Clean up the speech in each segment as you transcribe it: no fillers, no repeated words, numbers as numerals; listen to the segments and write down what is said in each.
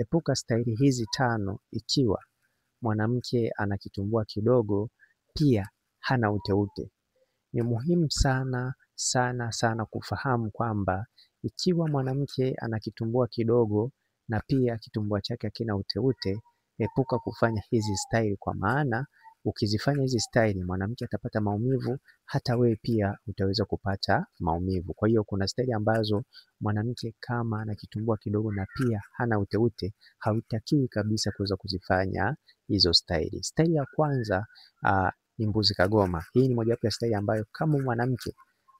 epuka staili hizi 5 ikiwa mwanamke ana kitumbua kidogo, pia hana uteute. Ni muhimu sana sana sana kufahamu kwamba ikiwa mwanamke ana kitumbua kidogo na pia kitumbua chake hakina uteute, epuka kufanya hizi staili, kwa maana ukizifanya hizi staili mwanamke atapata maumivu, hata wewe pia utaweza kupata maumivu. Kwa hiyo kuna staili ambazo mwanamke kama ana kitumbua kidogo na pia hana uteute, hautakiwi kabisa kuweza kuzifanya hizo staili. Staili ya kwanza ni mbuzi kagoma. Hii ni mojawapo ya staili ambayo kama mwanamke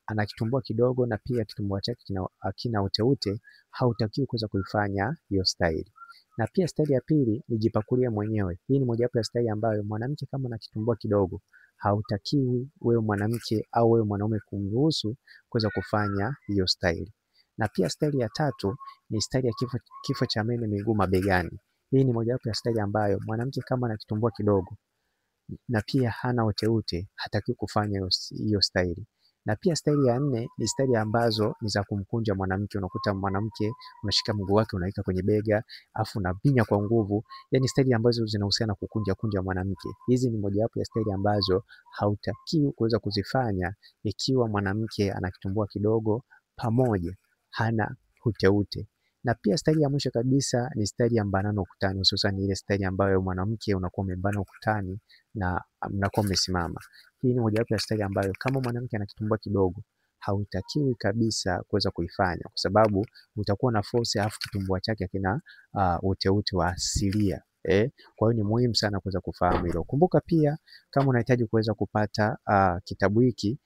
ana kitumbua kidogo na pia kitumbua chake hakina uteute, hautakiwi kuweza kuifanya hiyo staili. Na pia staili ya pili ni jipakulie mwenyewe. Hii ni mojawapo ya staili ambayo mwanamke kama ana kitumbua kidogo, hautakiwi wewe mwanamke au wewe mwanaume kumruhusu kuweza kufanya hiyo staili. Na pia staili ya tatu ni staili ya kifo cha meno miguu mabegani. Hii ni mojawapo ya staili ambayo mwanamke kama ana kitumbua kidogo na pia hana uteute, hatakiwi kufanya hiyo staili. Na pia staili ya 4 ni staili ambazo ni za kumkunja mwanamke. Unakuta mwanamke unashika mguu wake unaweka kwenye bega afu unabinya kwa nguvu, yani staili ambazo zinahusiana kukunja mwanamke. Hizi ni mojawapo ya staili ambazo hautakiwi kuweza kuzifanya ikiwa mwanamke ana kitumbua kidogo pamoja hana uteute. Na pia staili ya mwisho kabisa ni staili ya mbanano ukutani, hususan ile staili ambayo mwanamke unakuwa umembana ukutani na mnakuwa mmesimama. Hii ni mojawapo ya staili ambayo kama mwanamke ana kitumbua kidogo, hautakiwi kabisa kuweza kuifanya, kwa sababu utakuwa na force afu kitumbua chake kina uteute wa asilia. Kwa hiyo ni muhimu sana kuweza kufahamu hilo. Kumbuka pia kama unahitaji kuweza kupata kitabu hiki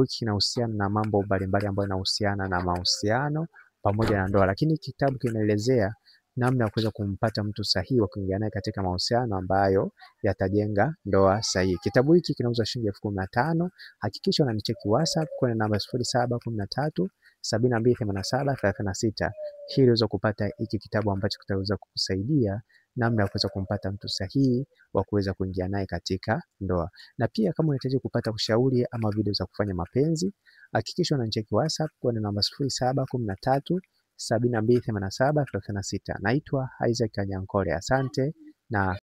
kinahusiana na mambo mbalimbali ambayo yanahusiana na mahusiano pamoja na ndoa, lakini kitabu kinaelezea namna ya kuweza kumpata mtu sahihi wa kuingia naye katika mahusiano ambayo yatajenga ndoa sahihi. Kitabu hiki kinauzwa shilingi 15,000. Hakikisha unanicheki WhatsApp kwa namba 0713 7287 36 ili uweze kupata hiki kitabu ambacho kitaweza kukusaidia namna ya kuweza kumpata mtu sahihi wa kuweza kuingia naye katika ndoa. Na pia kama unahitaji kupata ushauri ama video za kufanya mapenzi, hakikisha unanicheki WhatsApp kwa namba 0713 7287 36. Naitwa Isaac Kanyankole. Asante na